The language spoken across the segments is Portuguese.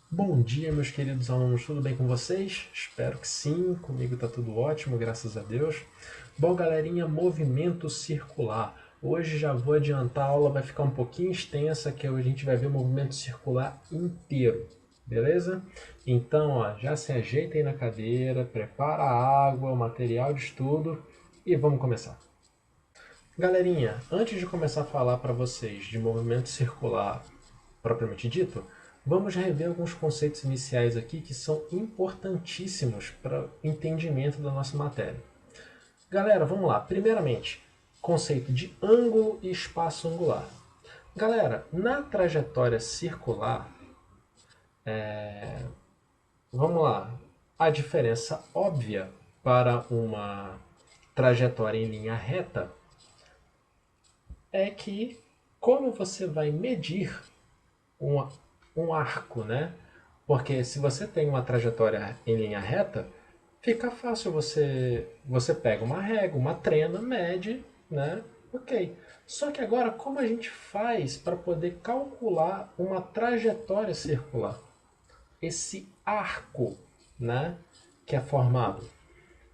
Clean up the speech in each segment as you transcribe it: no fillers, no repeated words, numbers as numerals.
Bom dia, meus queridos alunos, tudo bem com vocês? Espero que sim, comigo está tudo ótimo, graças a Deus. Bom, galerinha, movimento circular. Hoje já vou adiantar, a aula vai ficar um pouquinho extensa, que a gente vai ver o movimento circular inteiro, beleza? Então, ó, já se ajeita aí na cadeira, prepara a água, o material de estudo e vamos começar. Galerinha, antes de começar a falar para vocês de movimento circular propriamente dito, vamos rever alguns conceitos iniciais aqui que são importantíssimos para o entendimento da nossa matéria. Galera, vamos lá. Primeiramente, conceito de ângulo e espaço angular. Galera, na trajetória circular, vamos lá. A diferença óbvia para uma trajetória em linha reta é que como você vai medir um, um arco, né? Porque se você tem uma trajetória em linha reta, fica fácil você pega uma régua, uma trena, mede, né? Ok. Só que agora como a gente faz para poder calcular uma trajetória circular? Esse arco, né, que é formado.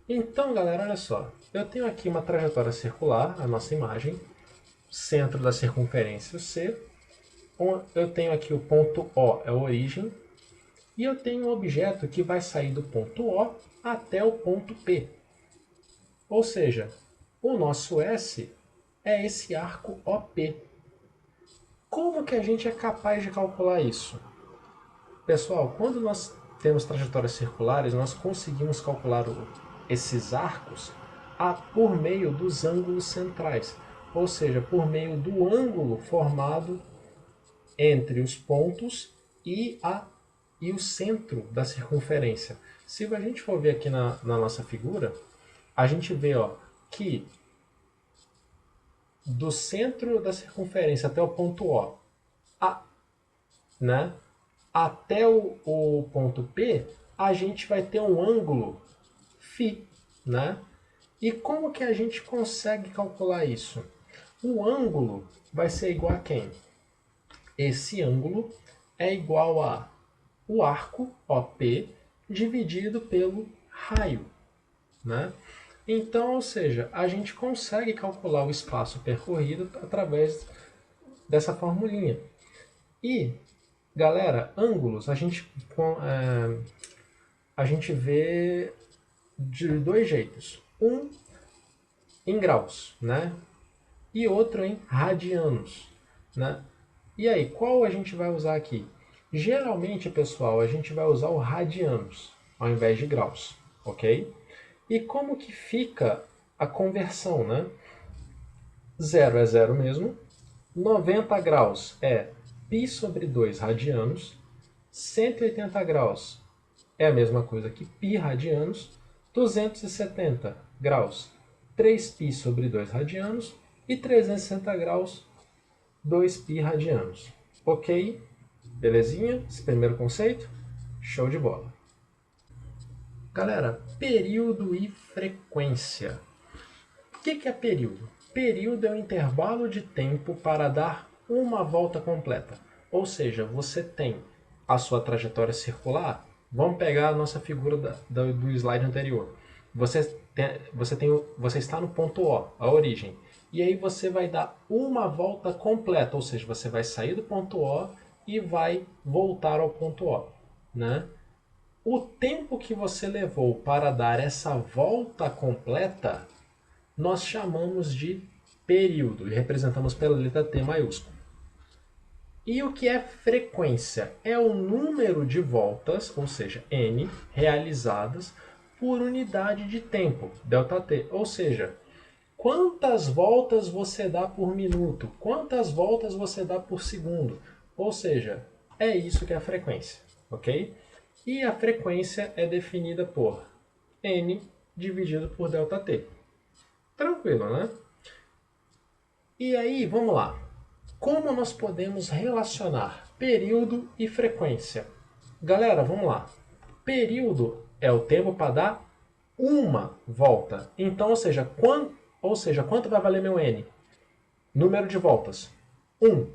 Então, galera, olha só. Eu tenho aqui uma trajetória circular, a nossa imagem, centro da circunferência C. Eu tenho aqui o ponto O, é a origem, e eu tenho um objeto que vai sair do ponto O até o ponto P. Ou seja, o nosso S é esse arco OP. Como que a gente é capaz de calcular isso? Pessoal, quando nós temos trajetórias circulares, nós conseguimos calcular esses arcos por meio dos ângulos centrais, ou seja, por meio do ângulo formado entre os pontos e o centro da circunferência. Se a gente for ver aqui na nossa figura, a gente vê que do centro da circunferência até o ponto O, a, né, até o ponto P, a gente vai ter um ângulo φ. Né? E como que a gente consegue calcular isso? O ângulo vai ser igual a quem? Esse ângulo é igual a o arco OP dividido pelo raio. Né? Então, ou seja, a gente consegue calcular o espaço percorrido através dessa formulinha. E, galera, ângulos a gente vê de dois jeitos. Um em graus, né? E outro em radianos, né? E aí, qual a gente vai usar aqui? Geralmente, pessoal, a gente vai usar o radianos ao invés de graus, ok? E como que fica a conversão, né? Zero é zero mesmo, 90 graus é π sobre 2 radianos, 180 graus é a mesma coisa que π radianos, 270 graus, 3π sobre 2 radianos e 360 graus, 2π radianos. Ok? Belezinha? Esse primeiro conceito? Show de bola. Galera, período e frequência. O que é período? Período é o intervalo de tempo para dar uma volta completa. Ou seja, você tem a sua trajetória circular. Vamos pegar a nossa figura do slide anterior. Você está no ponto O, a origem. E aí você vai dar uma volta completa, ou seja, você vai sair do ponto O e vai voltar ao ponto O. Né? O tempo que você levou para dar essa volta completa nós chamamos de período e representamos pela letra T maiúscula. E o que é frequência? É o número de voltas, ou seja, N, realizadas por unidade de tempo, ΔT. Ou seja, quantas voltas você dá por minuto, quantas voltas você dá por segundo. Ou seja, é isso que é a frequência, ok? E a frequência é definida por N dividido por ΔT. Tranquilo, né? E aí, vamos lá. Como nós podemos relacionar período e frequência? Galera, vamos lá. Período é o tempo para dar uma volta. Então, ou seja, quanto vai valer meu N? Número de voltas. 1.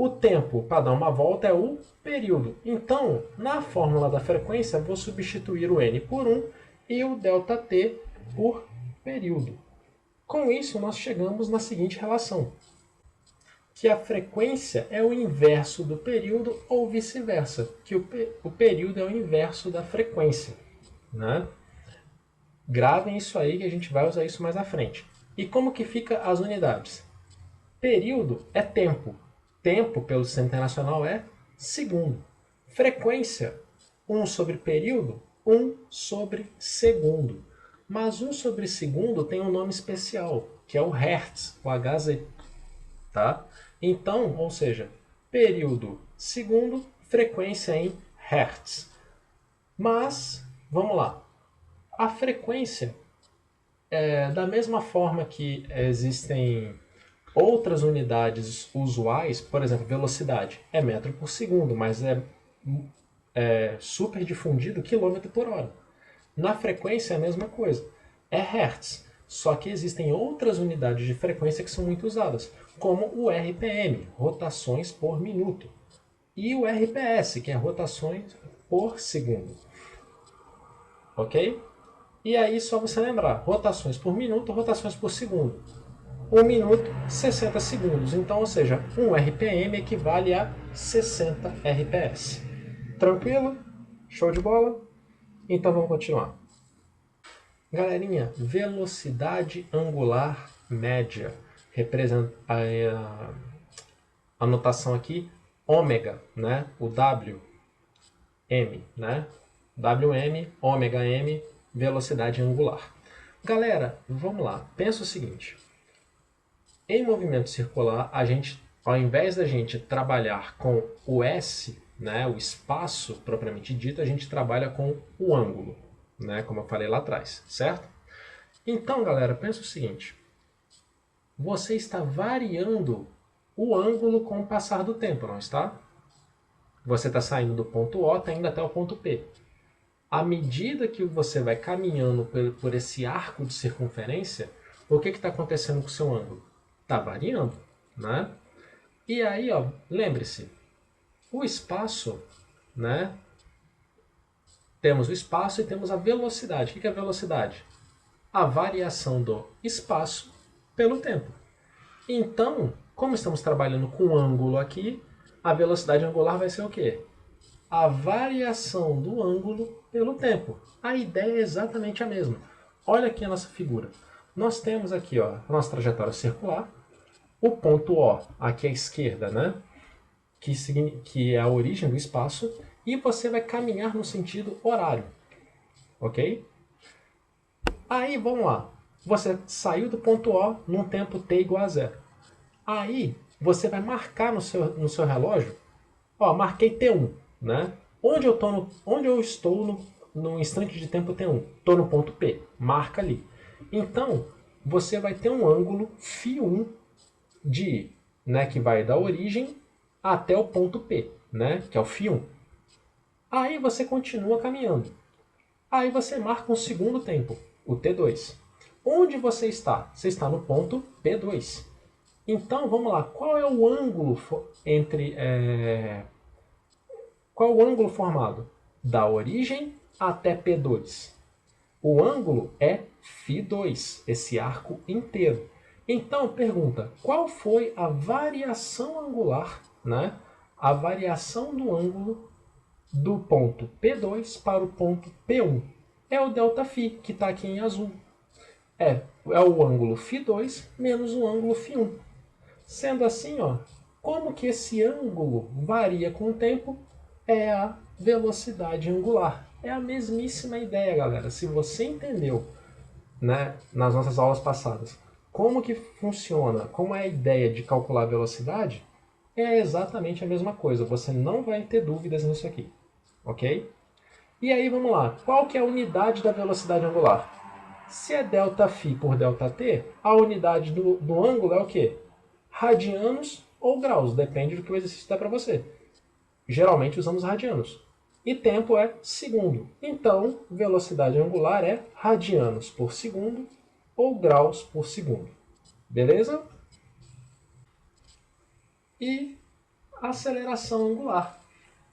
O tempo para dar uma volta é o período. Então, na fórmula da frequência, vou substituir o n por 1 e o ΔT por período. Com isso, nós chegamos na seguinte relação, que a frequência é o inverso do período ou vice-versa, que o período é o inverso da frequência, né? Gravem isso aí que a gente vai usar isso mais à frente. E como que fica as unidades? Período é tempo. Tempo, pelo Sistema Internacional, é segundo. Frequência, 1 sobre período, 1 sobre segundo. Mas 1 sobre segundo tem um nome especial, que é o Hertz, o Hz. Tá? Então, ou seja, período segundo, frequência em Hertz. Mas, vamos lá. A frequência, da mesma forma que existem outras unidades usuais, por exemplo, velocidade, é metro por segundo, mas é super difundido quilômetro por hora. Na frequência é a mesma coisa, é Hertz, só que existem outras unidades de frequência que são muito usadas, como o RPM, rotações por minuto, e o RPS, que é rotações por segundo. Ok? E aí, só você lembrar, rotações por minuto, rotações por segundo. 1 minuto, 60 segundos. Então, ou seja, 1 RPM equivale a 60 RPS. Tranquilo? Show de bola? Então vamos continuar. Galerinha, velocidade angular média. Representa a notação aqui, ômega, né? O W, M, né? WM, ômega M, velocidade angular. Galera, vamos lá. Pensa o seguinte. Em movimento circular, ao invés da gente trabalhar com o S, né, o espaço propriamente dito, a gente trabalha com o ângulo, né, como eu falei lá atrás, certo? Então, galera, pensa o seguinte. Você está variando o ângulo com o passar do tempo, não está? Você está saindo do ponto O, está indo até o ponto P. À medida que você vai caminhando por esse arco de circunferência, o que está acontecendo com o seu ângulo? Está variando, né? E aí, ó, lembre-se, o espaço, né? Temos o espaço e temos a velocidade. O que é a velocidade? A variação do espaço pelo tempo. Então, como estamos trabalhando com ângulo aqui, a velocidade angular vai ser o quê? A variação do ângulo pelo tempo. A ideia é exatamente a mesma. Olha aqui a nossa figura. Nós temos aqui, ó, a nossa trajetória circular, o ponto O aqui à esquerda, né? Que é a origem do espaço, e você vai caminhar no sentido horário. Ok? Aí, vamos lá. Você saiu do ponto O num tempo t igual a zero. Aí, você vai marcar no seu relógio, ó, marquei T1, né? Onde eu estou no instante de tempo T1? Estou no ponto P, marca ali. Então, você vai ter um ângulo φ1 né, que vai da origem até o ponto P, né, que é o φ1. Aí você continua caminhando. Aí você marca um segundo tempo, o T2. Onde você está? Você está no ponto P2. Então, vamos lá. Qual é o ângulo qual é o ângulo formado? Da origem até P2. O ângulo é φ2, esse arco inteiro. Então, pergunta, qual foi a variação angular, né? A variação do ângulo do ponto P2 para o ponto P1? É o ΔΦ, que está aqui em azul. É o ângulo φ2 menos o ângulo φ1. Sendo assim, ó, como que esse ângulo varia com o tempo? É a velocidade angular. É a mesmíssima ideia, galera. Se você entendeu, né, nas nossas aulas passadas, como que funciona, como é a ideia de calcular a velocidade, é exatamente a mesma coisa. Você não vai ter dúvidas nisso aqui, ok? E aí, vamos lá. Qual que é a unidade da velocidade angular? Se é ΔΦ por ΔT, a unidade do ângulo é o quê? Radianos ou graus, depende do que o exercício dá para você. Geralmente usamos radianos. E tempo é segundo. Então, velocidade angular é radianos por segundo ou graus por segundo. Beleza? E aceleração angular.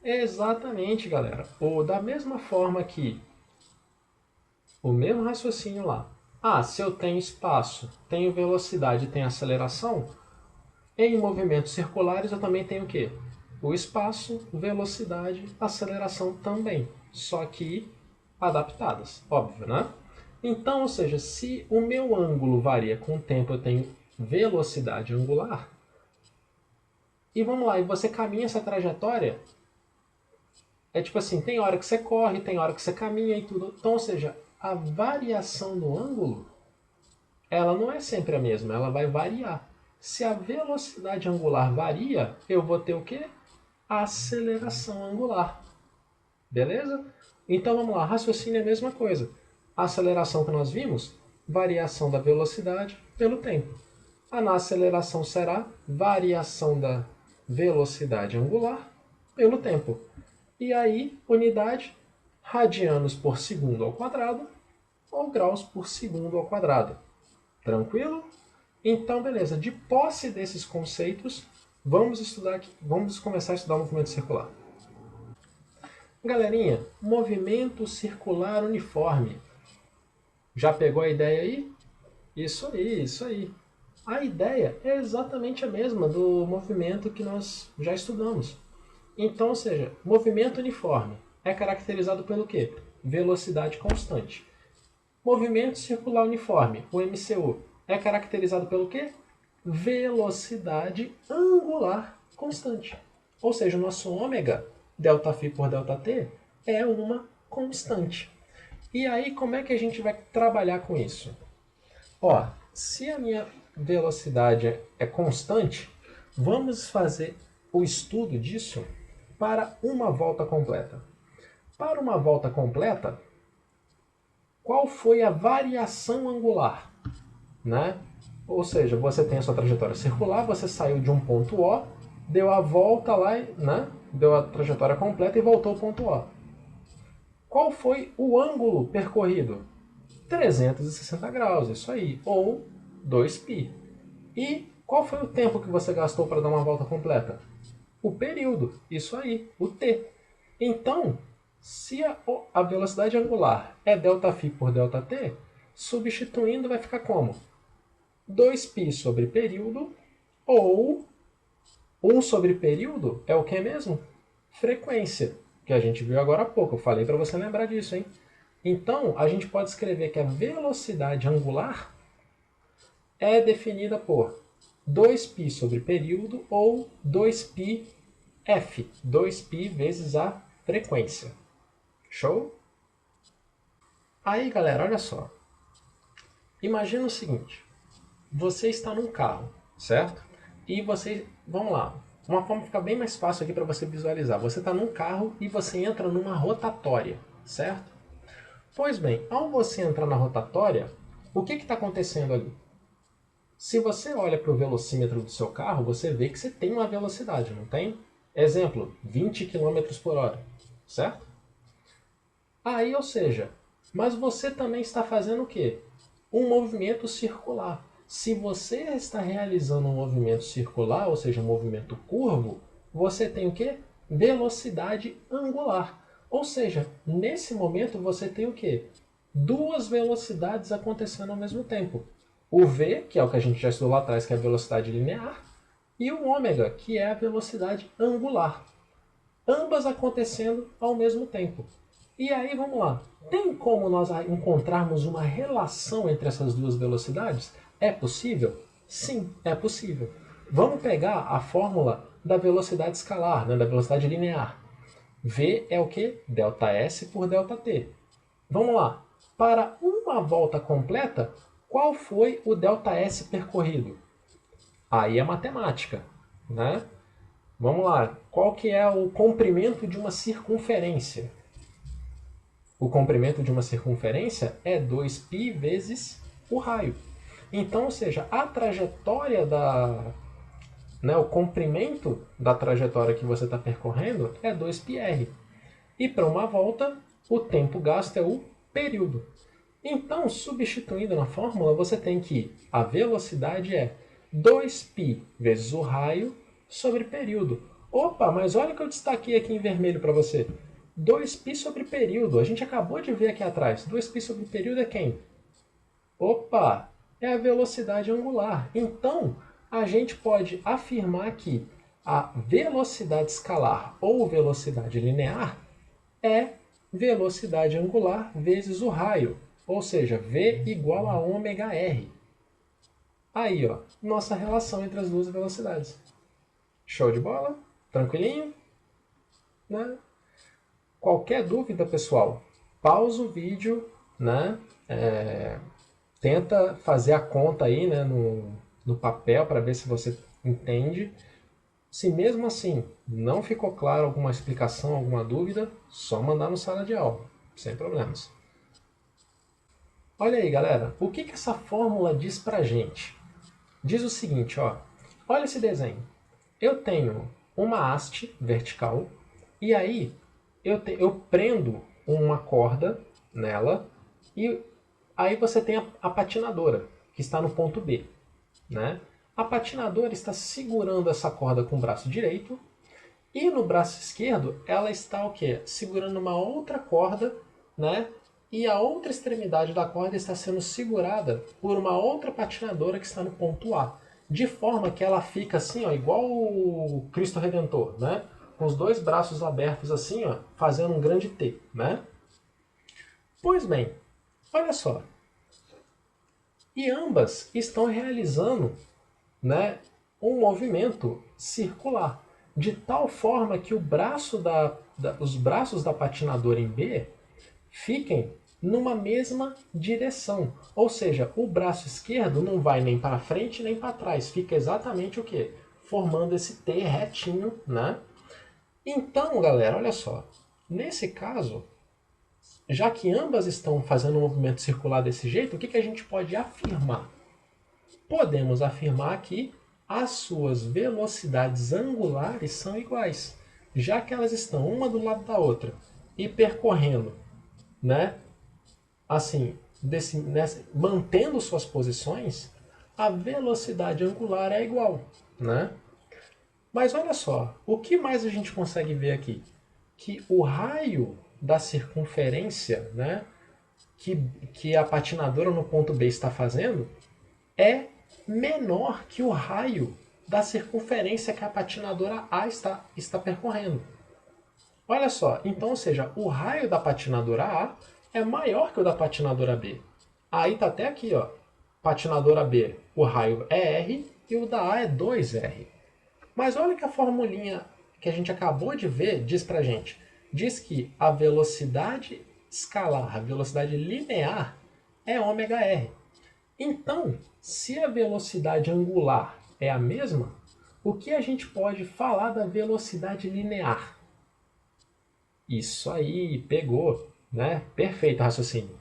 Exatamente, galera. Ou da mesma forma que o mesmo raciocínio lá. Ah, se eu tenho espaço, tenho velocidade e tenho aceleração, em movimentos circulares eu também tenho o quê? O espaço, velocidade, aceleração também. Só que adaptadas, óbvio, né? Então, ou seja, se o meu ângulo varia com o tempo, eu tenho velocidade angular. E vamos lá, e você caminha essa trajetória, é tipo assim, tem hora que você corre, tem hora que você caminha e tudo. Então, ou seja, a variação do ângulo, ela não é sempre a mesma, ela vai variar. Se a velocidade angular varia, eu vou ter o quê? A aceleração angular. Beleza? Então vamos lá, raciocínio é a mesma coisa. A aceleração que nós vimos, variação da velocidade pelo tempo. A na aceleração será variação da velocidade angular pelo tempo. E aí, unidade, radianos por segundo ao quadrado ou graus por segundo ao quadrado. Tranquilo? Então, beleza. De posse desses conceitos, vamos começar a estudar o movimento circular. Galerinha, movimento circular uniforme. Já pegou a ideia aí? Isso aí, isso aí. A ideia é exatamente a mesma do movimento que nós já estudamos. Então, ou seja, movimento uniforme é caracterizado pelo quê? Velocidade constante. Movimento circular uniforme, o MCU, é caracterizado pelo quê? Velocidade angular constante. Ou seja, o nosso ômega, ΔΦ por ΔT, é uma constante. E aí, como é que a gente vai trabalhar com isso? Ó, se a minha velocidade é constante, vamos fazer o estudo disso para uma volta completa. Para uma volta completa, qual foi a variação angular? Né? Ou seja, você tem a sua trajetória circular, você saiu de um ponto O, deu a volta lá, né? Deu a trajetória completa e voltou ao ponto O. Qual foi o ângulo percorrido? 360 graus, isso aí, ou 2π. E qual foi o tempo que você gastou para dar uma volta completa? O período, isso aí, o t. Então, se a velocidade angular é ΔΦ por ΔT, substituindo vai ficar como? 2π sobre período, ou 1 sobre período é o que mesmo? Frequência, que a gente viu agora há pouco. Eu falei para você lembrar disso, hein? Então, a gente pode escrever que a velocidade angular é definida por 2π sobre período ou 2πf, 2π vezes a frequência. Show? Aí, galera, olha só. Imagina o seguinte. Você está num carro, certo? E você, vamos lá, uma forma que fica bem mais fácil aqui para você visualizar. Você está num carro e você entra numa rotatória, certo? Pois bem, ao você entrar na rotatória, o que está acontecendo ali? Se você olha para o velocímetro do seu carro, você vê que você tem uma velocidade, não tem? Exemplo, 20 km por hora, certo? Aí, ou seja, mas você também está fazendo o quê? Um movimento circular. Se você está realizando um movimento circular, ou seja, um movimento curvo, você tem o quê? Velocidade angular. Ou seja, nesse momento você tem o quê? Duas velocidades acontecendo ao mesmo tempo. O v, que é o que a gente já estudou lá atrás, que é a velocidade linear, e o ômega, que é a velocidade angular. Ambas acontecendo ao mesmo tempo. E aí, vamos lá. Tem como nós encontrarmos uma relação entre essas duas velocidades? É possível? Sim, é possível. Vamos pegar a fórmula da velocidade escalar, né, da velocidade linear. V é o que? ΔS por ΔT. Vamos lá. Para uma volta completa, qual foi o ΔS percorrido? Aí é matemática, né? Vamos lá. Qual que é o comprimento de uma circunferência? O comprimento de uma circunferência é 2π vezes o raio. Então, ou seja, a trajetória o comprimento da trajetória que você está percorrendo é 2πr. E para uma volta, o tempo gasto é o período. Então, substituindo na fórmula, você tem que a velocidade é 2π vezes o raio sobre período. Opa, mas olha o que eu destaquei aqui em vermelho para você. 2π sobre período. A gente acabou de ver aqui atrás. 2π sobre período é quem? Opa, é a velocidade angular. Então, a gente pode afirmar que a velocidade escalar ou velocidade linear é velocidade angular vezes o raio, ou seja, V igual a ômega R. Aí, ó, nossa relação entre as duas velocidades. Show de bola? Tranquilinho? Né? Qualquer dúvida, pessoal, pausa o vídeo, né? Tenta fazer a conta aí, né, no papel para ver se você entende. Se mesmo assim não ficou claro alguma explicação, alguma dúvida, só mandar no sala de aula, sem problemas. Olha aí, galera, o que essa fórmula diz pra gente? Diz o seguinte, ó, olha esse desenho. Eu tenho uma haste vertical e aí eu prendo uma corda nela e aí você tem a patinadora, que está no ponto B. Né? A patinadora está segurando essa corda com o braço direito e no braço esquerdo ela está o quê? Segurando uma outra corda, né? E a outra extremidade da corda está sendo segurada por uma outra patinadora que está no ponto A. De forma que ela fica assim, ó, igual o Cristo Redentor, né? Com os dois braços abertos assim, ó, fazendo um grande T, né? Pois bem, olha só. E ambas estão realizando, né, um movimento circular, de tal forma que os braços da patinadora em B fiquem numa mesma direção. Ou seja, o braço esquerdo não vai nem para frente nem para trás, fica exatamente o quê? Formando esse T retinho, né? Então, galera, olha só. Nesse caso, já que ambas estão fazendo um movimento circular desse jeito, o que a gente pode afirmar? Podemos afirmar que as suas velocidades angulares são iguais, já que elas estão uma do lado da outra e percorrendo, né, assim, mantendo suas posições, a velocidade angular é igual, né? Mas olha só, o que mais a gente consegue ver aqui? Que o raio da circunferência, né, que a patinadora no ponto B está fazendo é menor que o raio da circunferência que a patinadora A está percorrendo. Olha só, então, ou seja, o raio da patinadora A é maior que o da patinadora B. Aí está até aqui, ó, patinadora B, o raio é R e o da A é 2R. Mas olha que a formulinha que a gente acabou de ver diz pra gente. Diz que a velocidade escalar, a velocidade linear é ômega R. Então, se a velocidade angular é a mesma, o que a gente pode falar da velocidade linear? Isso aí, pegou, né? Perfeito raciocínio.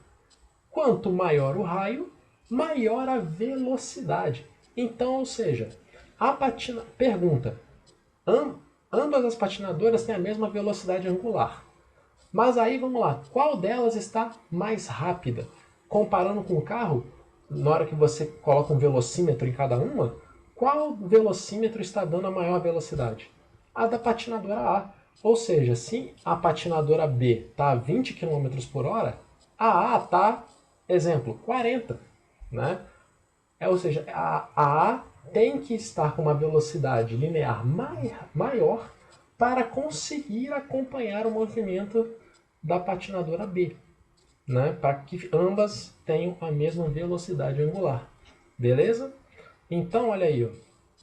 Quanto maior o raio, maior a velocidade. Então, ou seja, pergunta, ambas as patinadoras têm a mesma velocidade angular. Mas aí vamos lá, qual delas está mais rápida? Comparando com o carro, na hora que você coloca um velocímetro em cada uma, qual velocímetro está dando a maior velocidade? A da patinadora A. Ou seja, se a patinadora B está a 20 km por hora, a A está, exemplo, 40. Né? Ou seja, a A tem que estar com uma velocidade linear maior para conseguir acompanhar o movimento da patinadora B, né? Para que ambas tenham a mesma velocidade angular. Beleza? Então, olha aí, ó.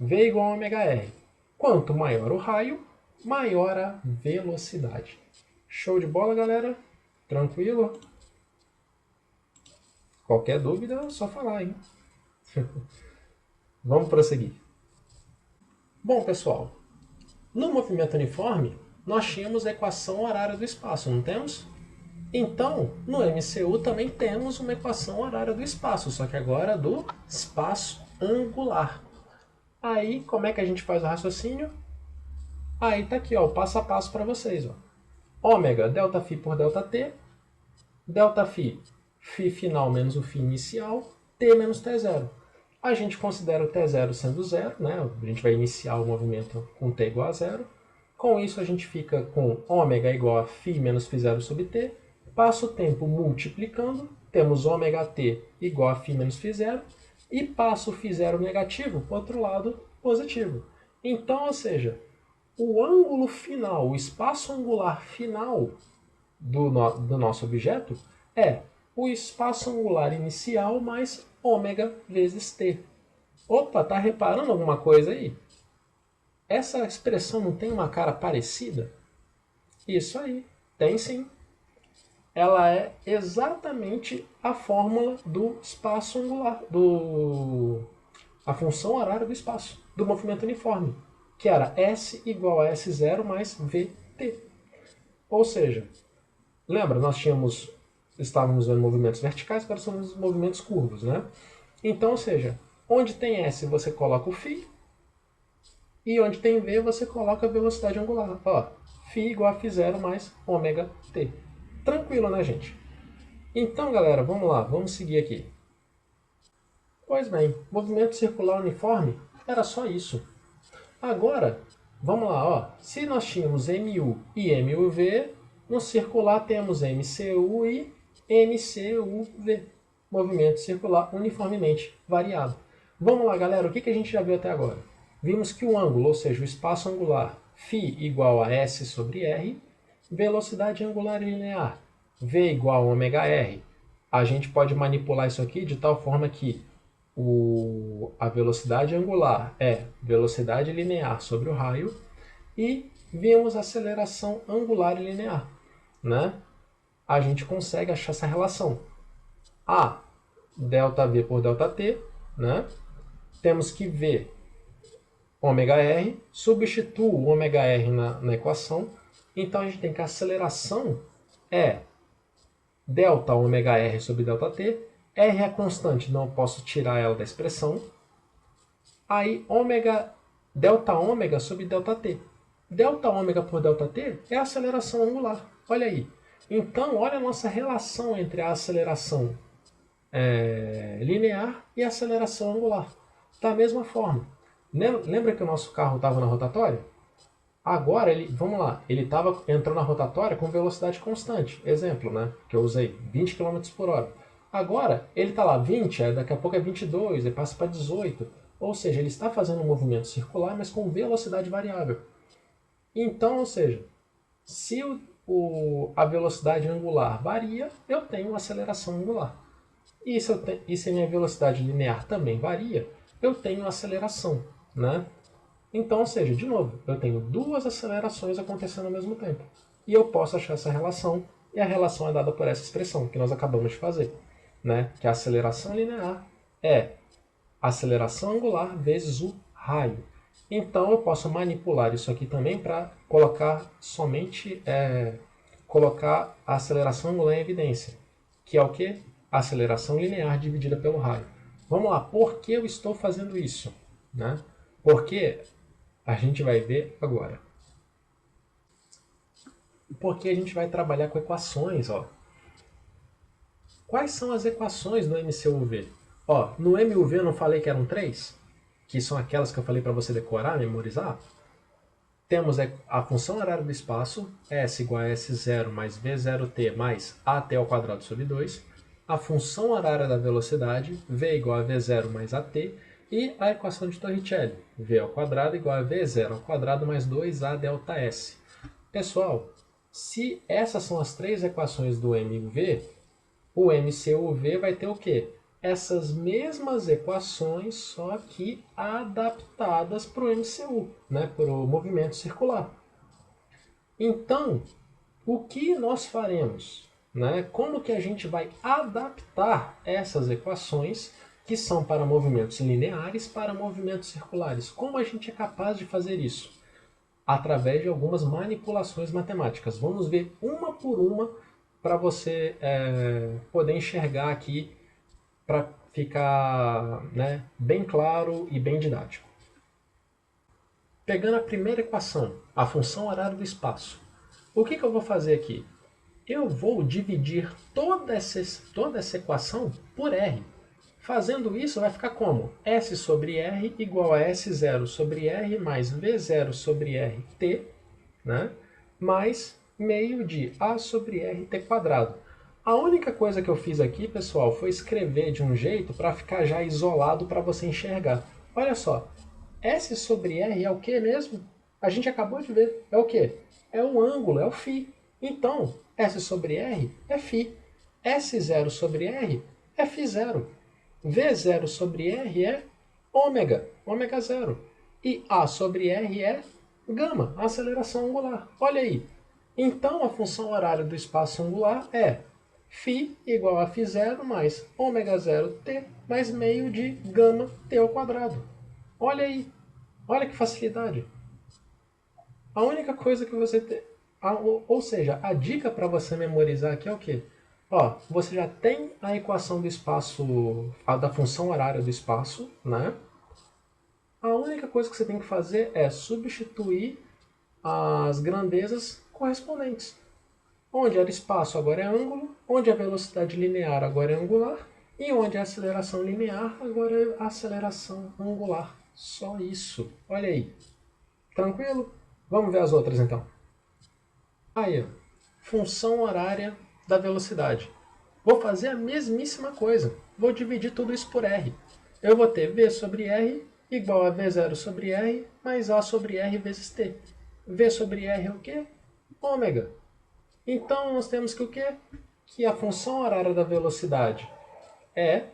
V igual a ômega R. Quanto maior o raio, maior a velocidade. Show de bola, galera? Tranquilo? Qualquer dúvida, é só falar, hein? Vamos prosseguir. Bom, pessoal, no movimento uniforme, nós tínhamos a equação horária do espaço, não temos? Então, no MCU também temos uma equação horária do espaço, só que agora do espaço angular. Aí, como é que a gente faz o raciocínio? Aí tá aqui, ó, o passo a passo para vocês. Ó. Ômega, ΔΦ por ΔT, ΔΦ, φ final menos o φ inicial, T menos T0. A gente considera o T0 sendo zero, né? A gente vai iniciar o movimento com T igual a zero. Com isso a gente fica com ômega igual a φ menos φ0 sobre t. Passa o tempo multiplicando, temos ômega t igual a φ menos φ0. E passa o φ0 negativo para o outro lado positivo. Então, ou seja, o ângulo final, o espaço angular final do nosso objeto é o espaço angular inicial mais ômega vezes t. Opa, tá reparando alguma coisa aí? Essa expressão não tem uma cara parecida? Isso aí, tem sim. Ela é exatamente a fórmula do espaço angular, a função horária do espaço, do movimento uniforme, que era S igual a S0 mais VT. Ou seja, lembra, estávamos vendo movimentos verticais, agora são os movimentos curvos, né? Então, ou seja, onde tem S você coloca o φ, e onde tem V você coloca a velocidade angular. Ó, φ igual a φ0 mais ômega t. Tranquilo, né, gente? Então, galera, vamos lá, vamos seguir aqui. Pois bem, movimento circular uniforme era só isso. Agora, vamos lá, ó. Se nós tínhamos MU e MUV, no circular temos MCU e MCUV. Movimento circular uniformemente variado. Vamos lá, galera, o que a gente já viu até agora? Vimos que o ângulo, ou seja, o espaço angular, φ igual a S sobre R, velocidade angular linear, V igual a ômega R. A gente pode manipular isso aqui de tal forma que a velocidade angular é velocidade linear sobre o raio e vimos aceleração angular linear, né? A gente consegue achar essa relação. A, ΔV por ΔT, né? Temos que V, ômega R, substituo o ômega R na equação, então a gente tem que a aceleração é delta ômega R sobre ΔT, R é constante, não posso tirar ela da expressão. Aí delta ômega sobre ΔT. Delta ômega por ΔT é a aceleração angular. Olha aí. Então, olha a nossa relação entre a aceleração linear e a aceleração angular. Da mesma forma. Lembra que o nosso carro estava na rotatória? Agora, vamos lá, ele entrou na rotatória com velocidade constante. Exemplo, né? Que eu usei, 20 km por hora. Agora, ele está lá 20, daqui a pouco é 22, ele passa para 18. Ou seja, ele está fazendo um movimento circular, mas com velocidade variável. Então, ou seja, se a velocidade angular varia, eu tenho uma aceleração angular. E se a minha velocidade linear também varia, eu tenho uma aceleração, né? Então, ou seja, de novo, eu tenho duas acelerações acontecendo ao mesmo tempo. E eu posso achar essa relação, e a relação é dada por essa expressão que nós acabamos de fazer, né? Que a aceleração linear é a aceleração angular vezes o raio. Então, eu posso manipular isso aqui também para colocar colocar a aceleração angular em evidência, que é o quê? A aceleração linear dividida pelo raio. Vamos lá, por que eu estou fazendo isso? Né? Porque a gente vai ver agora. Porque a gente vai trabalhar com equações. Ó. Quais são as equações do MCUV? Ó, no MUV eu não falei que eram 3? Que são aquelas que eu falei para você decorar, memorizar? Temos a função horária do espaço, S igual a S0 mais V0t mais AT ao quadrado sobre 2. A função horária da velocidade, V igual a V0 mais AT. E a equação de Torricelli, V ao quadrado igual a V0 ao quadrado mais 2A delta S. Pessoal, se essas são as três equações do MUV, o MCUV vai ter o quê? Essas mesmas equações, só que adaptadas para o MCU, né? Para o movimento circular. Então, o que nós faremos? Né? Como que a gente vai adaptar essas equações que são para movimentos lineares para movimentos circulares? Como a gente é capaz de fazer isso? Através de algumas manipulações matemáticas. Vamos ver uma por uma para você poder enxergar aqui para ficar bem claro e bem didático. Pegando a primeira equação, a função horária do espaço. O que eu vou fazer aqui? Eu vou dividir toda essa equação por R. Fazendo isso, vai ficar como? S sobre R igual a S0 sobre R mais V0 sobre RT. né? Mais meio de A sobre RT². A única coisa que eu fiz aqui, pessoal, foi escrever de um jeito para ficar já isolado para você enxergar. Olha só, S sobre R é o que mesmo? A gente acabou de ver. É o que? É o ângulo, é o φ. Então, S sobre R é φ. S0 sobre R é φ0. V0 sobre R é ômega, ômega zero. E A sobre R é gama, a aceleração angular. Olha aí. Então, a função horária do espaço angular é φ igual a φ0 mais ômega zero t mais meio de gama t ao quadrado. Olha aí. Olha que facilidade. A única coisa que você tem... Ou seja, a dica para você memorizar aqui é o quê? Ó, você já tem a equação do espaço, da função horária do espaço, né? A única coisa que você tem que fazer é substituir as grandezas correspondentes. Onde era espaço, agora é ângulo. Onde a velocidade linear, agora é angular. E onde a aceleração linear, agora é aceleração angular. Só isso. Olha aí. Tranquilo? Vamos ver as outras então. Aí, função horária da velocidade. Vou fazer a mesmíssima coisa. Vou dividir tudo isso por R. Eu vou ter V sobre R igual a V0 sobre R mais A sobre R vezes T. V sobre R é o quê? Ômega. Então nós temos que o quê? Que a função horária da velocidade é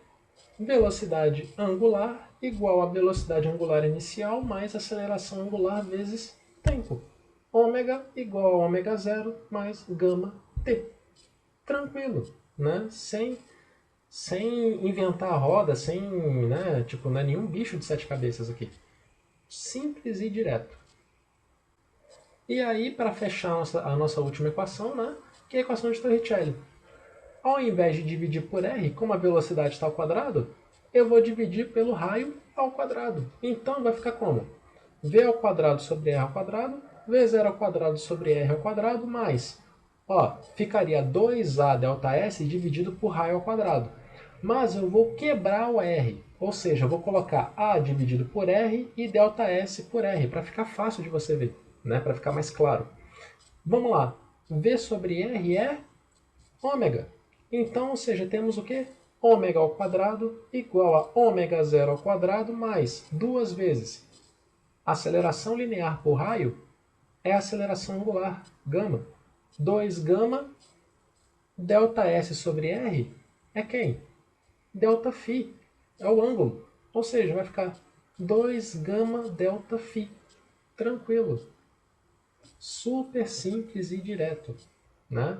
velocidade angular igual a velocidade angular inicial mais aceleração angular vezes tempo. Ômega igual a ômega zero mais gama t. Tranquilo, né? Sem inventar a roda, sem, né? Tipo, não é nenhum bicho de sete cabeças aqui. Simples e direto. E aí, para fechar a nossa última equação, né? Que é a equação de Torricelli. Ao invés de dividir por r, como a velocidade está ao quadrado, eu vou dividir pelo raio ao quadrado. Então vai ficar como? V ao quadrado sobre r ao quadrado, V0 ao quadrado sobre r ao quadrado, mais, ó, ficaria 2a ΔS dividido por raio ao quadrado. Mas eu vou quebrar o r, ou seja, eu vou colocar a dividido por r e ΔS por r, para ficar fácil de você ver, né? Para ficar mais claro. Vamos lá, V sobre r é ômega. Então, ou seja, temos o quê? Ômega ao quadrado igual a ômega zero ao quadrado mais duas vezes aceleração linear por raio é a aceleração angular, gama. 2 gama ΔS sobre R é quem? Δφ, é o ângulo. Ou seja, vai ficar 2 gama Δφ. Tranquilo. Super simples e direto, né?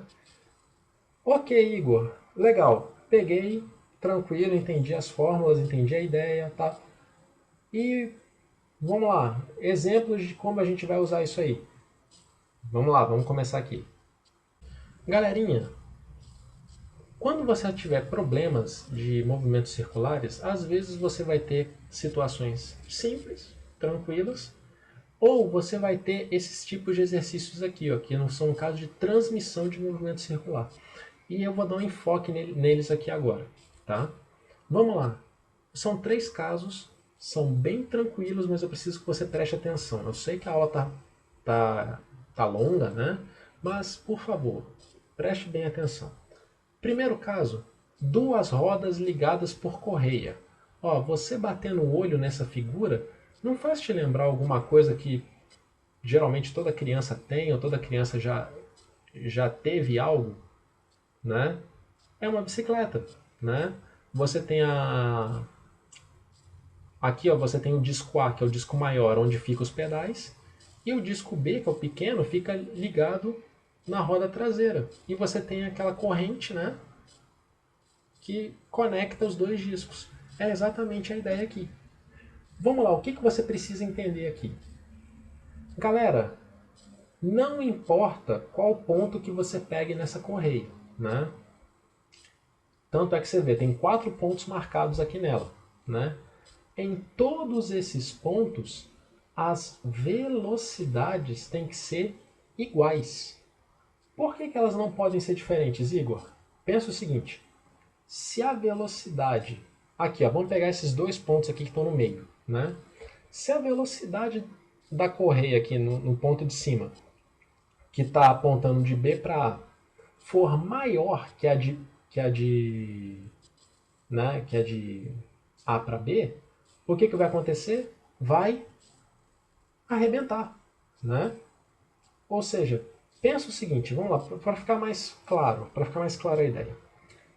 Ok, Igor, legal. Peguei, tranquilo, entendi as fórmulas, entendi a ideia, tá? E vamos lá, exemplos de como a gente vai usar isso aí. Vamos lá, vamos começar aqui. Galerinha, quando você tiver problemas de movimentos circulares, às vezes você vai ter situações simples, tranquilas, ou você vai ter esses tipos de exercícios aqui, ó, que não são casos de transmissão de movimento circular. E eu vou dar um enfoque neles aqui agora, tá? Vamos lá. São 3 casos, são bem tranquilos, mas eu preciso que você preste atenção. Eu sei que a aula tá longa, né? Mas, por favor, preste bem atenção. Primeiro caso, 2 rodas ligadas por correia. Ó, você batendo o olho nessa figura, não faz te lembrar alguma coisa que geralmente toda criança tem, ou toda criança já teve algo, né? É uma bicicleta, né? Você tem aqui, ó, você tem o disco A, que é o disco maior, onde ficam os pedais, e o disco B, que é o pequeno, fica ligado na roda traseira. E você tem aquela corrente, né, que conecta os dois discos. É exatamente a ideia aqui. Vamos lá, o que você precisa entender aqui? Galera, não importa qual ponto que você pegue nessa correia, né? Tanto é que você vê, tem 4 pontos marcados aqui nela, né? Em todos esses pontos, as velocidades têm que ser iguais. Por que elas não podem ser diferentes, Igor? Pensa o seguinte, se a velocidade... Aqui, ó, vamos pegar esses 2 pontos aqui que estão no meio, né? Se a velocidade da correia aqui no ponto de cima que está apontando de B para A for maior que a de, que a de A para B, o que vai acontecer? Vai arrebentar, né? Ou seja, pensa o seguinte, vamos lá, para ficar mais claro, a ideia.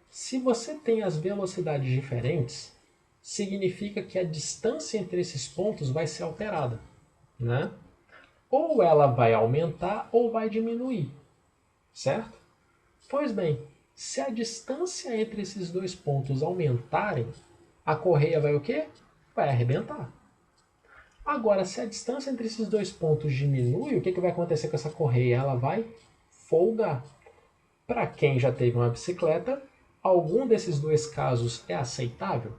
Se você tem as velocidades diferentes, significa que a distância entre esses pontos vai ser alterada, né? Ou ela vai aumentar ou vai diminuir, certo? Pois bem, se a distância entre esses dois pontos aumentarem, a correia vai o quê? Vai arrebentar. Agora, se a distância entre esses dois pontos diminui, o que vai acontecer com essa correia? Ela vai folgar. Para quem já teve uma bicicleta, algum desses dois casos é aceitável?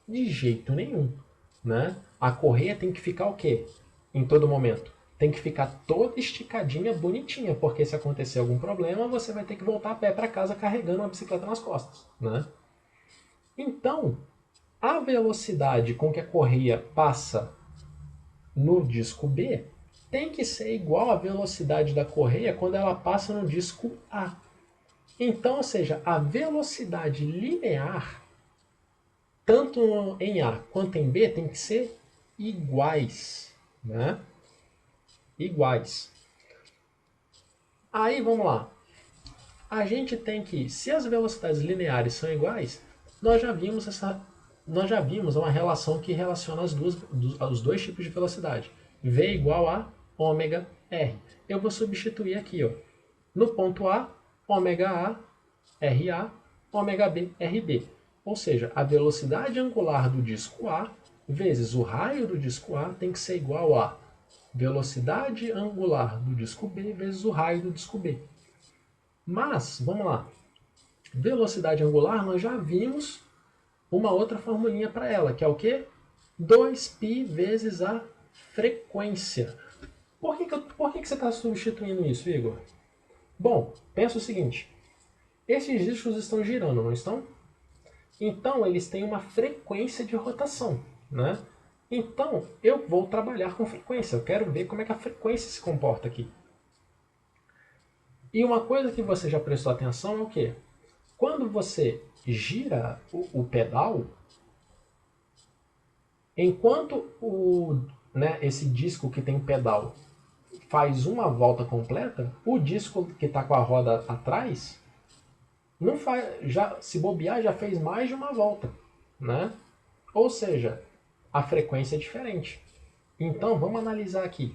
De jeito nenhum, né? A correia tem que ficar o quê? Em todo momento. Tem que ficar toda esticadinha, bonitinha, porque se acontecer algum problema, você vai ter que voltar a pé para casa carregando uma bicicleta nas costas, né? Então, a velocidade com que a correia passa no disco B tem que ser igual à velocidade da correia quando ela passa no disco A. Então, ou seja, a velocidade linear, tanto em A quanto em B, tem que ser iguais, né? Iguais. Aí, vamos lá. A gente tem que, se as velocidades lineares são iguais, nós já vimos uma relação que relaciona os dois tipos de velocidade. V igual a ômega R. Eu vou substituir aqui, ó. No ponto A, ômega A, RA, ômega B, RB. Ou seja, a velocidade angular do disco A vezes o raio do disco A tem que ser igual a velocidade angular do disco B vezes o raio do disco B. Mas, vamos lá. Velocidade angular, nós já vimos uma outra formulinha para ela, que é o quê? 2π vezes a frequência. Por que você está substituindo isso, Igor? Bom, pensa o seguinte. Esses discos estão girando, não estão? Então, eles têm uma frequência de rotação, né? Então, eu vou trabalhar com frequência. Eu quero ver como é que a frequência se comporta aqui. E uma coisa que você já prestou atenção é o quê? Quando você gira o pedal, enquanto esse disco que tem pedal faz uma volta completa, o disco que está com a roda atrás, não faz, se bobear, já fez mais de uma volta, né? Ou seja, a frequência é diferente. Então, vamos analisar aqui.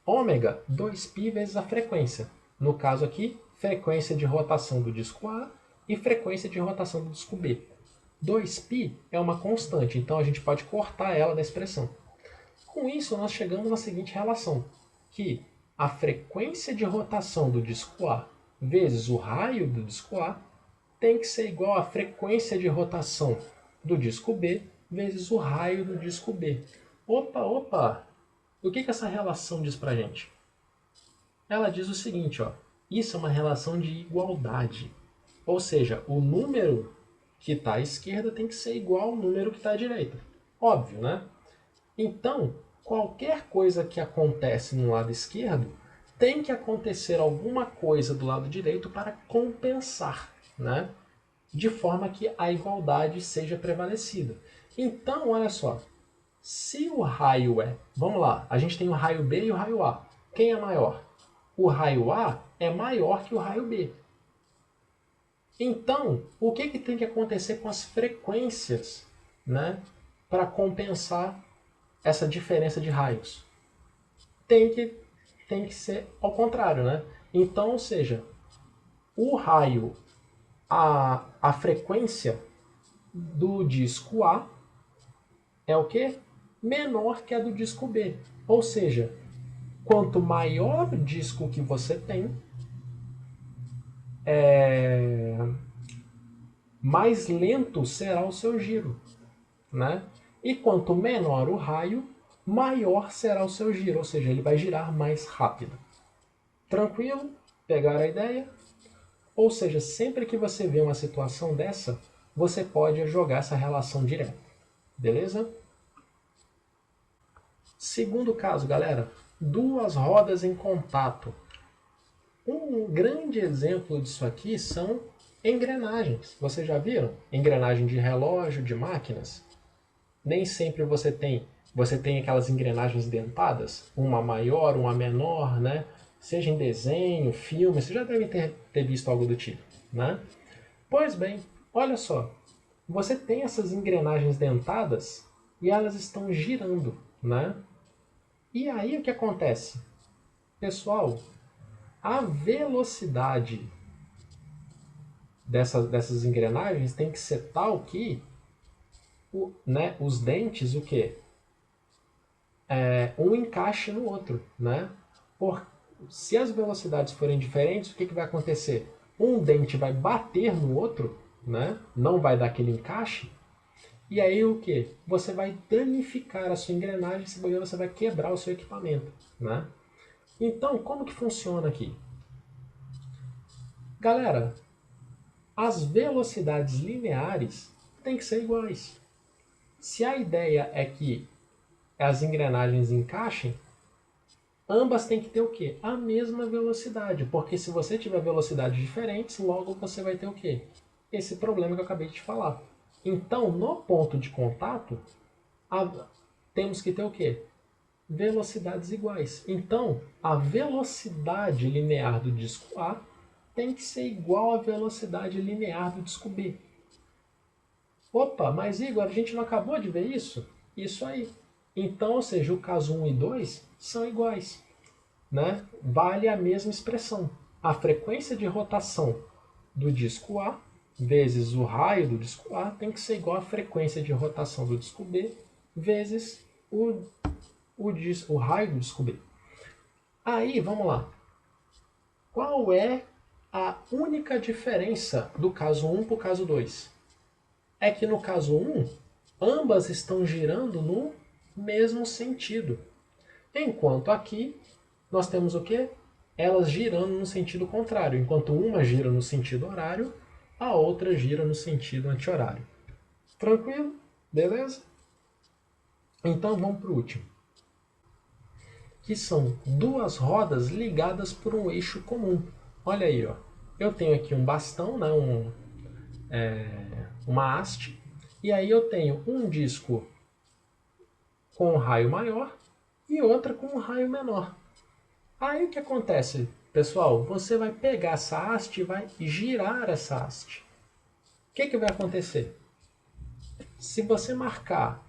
Ômega, 2π vezes a frequência. No caso aqui, frequência de rotação do disco A e frequência de rotação do disco B. 2π é uma constante, então a gente pode cortar ela da expressão. Com isso, nós chegamos na seguinte relação, que a frequência de rotação do disco A vezes o raio do disco A tem que ser igual à frequência de rotação do disco B vezes o raio do disco B. Opa! O que essa relação diz pra gente? Ela diz o seguinte, ó, isso é uma relação de igualdade. Ou seja, o número que está à esquerda tem que ser igual ao número que está à direita. Óbvio, né? Então, qualquer coisa que acontece no lado esquerdo tem que acontecer alguma coisa do lado direito para compensar, né? De forma que a igualdade seja prevalecida. Então, olha só, se o raio é... Vamos lá, a gente tem o raio B e o raio A. Quem é maior? O raio A é maior que o raio B. Então, o que tem que acontecer com as frequências, né, para compensar essa diferença de raios? Tem que ser ao contrário, né? Então, ou seja, o raio, a frequência do disco A é o quê? Menor que a do disco B. Ou seja, quanto maior o disco que você tem, mais lento será o seu giro, né? E quanto menor o raio, maior será o seu giro, ou seja, ele vai girar mais rápido. Tranquilo? Pegaram a ideia? Ou seja, sempre que você vê uma situação dessa, você pode jogar essa relação direta. Beleza? Segundo caso, galera, duas rodas em contato. Um grande exemplo disso aqui são engrenagens. Vocês já viram? Engrenagem de relógio, de máquinas. Nem sempre você tem aquelas engrenagens dentadas, uma maior, uma menor, né? Seja em desenho, filme, você já deve ter visto algo do tipo, né? Pois bem, olha só, você tem essas engrenagens dentadas e elas estão girando, né? E aí o que acontece? Pessoal, a velocidade dessas engrenagens tem que ser tal que os dentes, o quê? Um encaixe no outro, né? Se as velocidades forem diferentes, o que vai acontecer? Um dente vai bater no outro, né? Não vai dar aquele encaixe, e aí o que? Você vai danificar a sua engrenagem, se bobear, você vai quebrar o seu equipamento, né? Então, como que funciona aqui? Galera, as velocidades lineares têm que ser iguais. Se a ideia é que as engrenagens encaixem, ambas têm que ter o quê? A mesma velocidade, porque se você tiver velocidades diferentes, logo você vai ter o quê? Esse problema que eu acabei de falar. Então, no ponto de contato, temos que ter o quê? Velocidades iguais. Então, a velocidade linear do disco A tem que ser igual à velocidade linear do disco B. Opa, mas Igor, a gente não acabou de ver isso? Isso aí. Então, ou seja, o caso 1 e 2 são iguais, né? Vale a mesma expressão. A frequência de rotação do disco A vezes o raio do disco A tem que ser igual à frequência de rotação do disco B vezes o raio do disco B. Aí, vamos lá. Qual é a única diferença do caso 1 para o caso 2? É que no caso 1, ambas estão girando no mesmo sentido. Enquanto aqui, nós temos o quê? Elas girando no sentido contrário. Enquanto uma gira no sentido horário, a outra gira no sentido anti-horário. Tranquilo? Beleza? Então vamos para o último. Que são duas rodas ligadas por um eixo comum. Olha aí, ó. Eu tenho aqui um bastão, né? Uma haste. E aí eu tenho um disco com um raio maior e outra com um raio menor. Aí o que acontece, pessoal? Você vai pegar essa haste e vai girar essa haste. O que vai acontecer? Se você marcar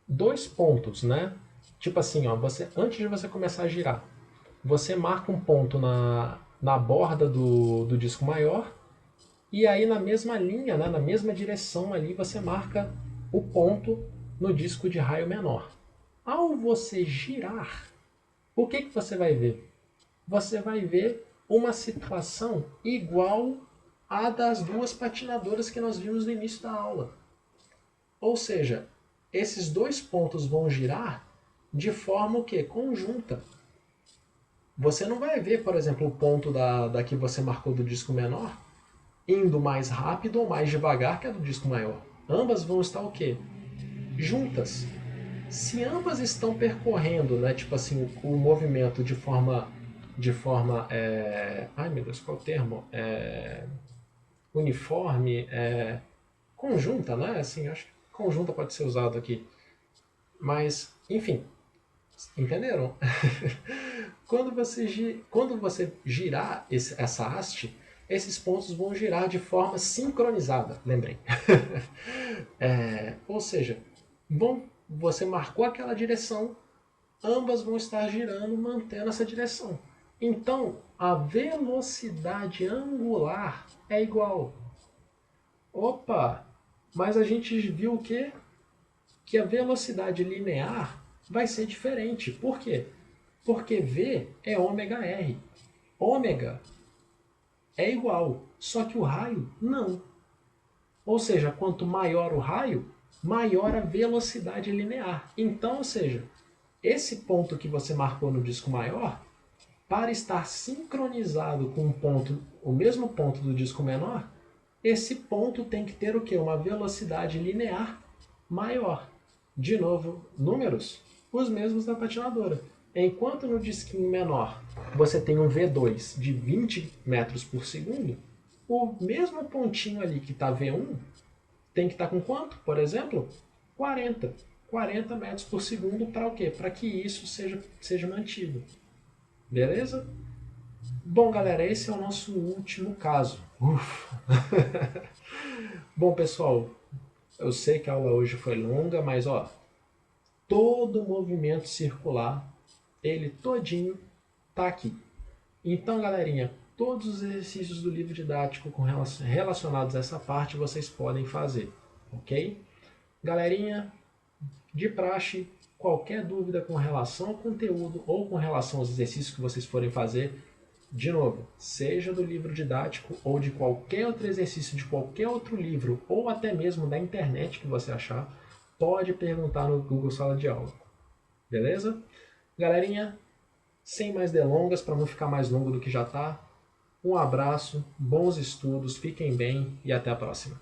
dois pontos, né? Tipo assim, ó, antes de você começar a girar, você marca um ponto na borda do disco maior e aí na mesma linha, né, na mesma direção ali, você marca o ponto no disco de raio menor. Ao você girar, o que você vai ver? Você vai ver uma situação igual à das duas patinadoras que nós vimos no início da aula. Ou seja, esses dois pontos vão girar de forma o quê? Conjunta. Você não vai ver, por exemplo, o ponto da que você marcou do disco menor indo mais rápido ou mais devagar que a do disco maior. Ambas vão estar o quê? Juntas. Se ambas estão percorrendo, né, tipo assim, o movimento ai meu Deus, qual é o termo? Uniforme, conjunta, né? Assim, acho que conjunta pode ser usado aqui. Mas, enfim, entenderam? Quando você girar essa haste, esses pontos vão girar de forma sincronizada, lembrem. Ou seja, você marcou aquela direção, ambas vão estar girando, mantendo essa direção. Então, a velocidade angular é igual. Opa! Mas a gente viu o quê? Que a velocidade linear vai ser diferente. Por quê? Porque V é ômega R. Ômega é igual, só que o raio não. Ou seja, quanto maior o raio, maior a velocidade linear. Então, ou seja, esse ponto que você marcou no disco maior, para estar sincronizado com o mesmo ponto do disco menor, esse ponto tem que ter o quê? Uma velocidade linear maior. De novo, números, os mesmos da patinadora. Enquanto no disquinho menor você tem um V2 de 20 metros por segundo, o mesmo pontinho ali que está V1 tem que estar com quanto, por exemplo? 40. 40 metros por segundo para o quê? Para que isso seja mantido. Beleza? Bom, galera, esse é o nosso último caso. Bom, pessoal, eu sei que a aula hoje foi longa, mas ó, todo o movimento circular, ele todinho tá aqui. Então, galerinha, todos os exercícios do livro didático relacionados a essa parte vocês podem fazer, ok? Galerinha, de praxe, qualquer dúvida com relação ao conteúdo ou com relação aos exercícios que vocês forem fazer, de novo, seja do livro didático ou de qualquer outro exercício de qualquer outro livro ou até mesmo da internet que você achar, pode perguntar no Google Sala de Aula. Beleza? Galerinha, sem mais delongas, para não ficar mais longo do que já está, um abraço, bons estudos, fiquem bem e até a próxima.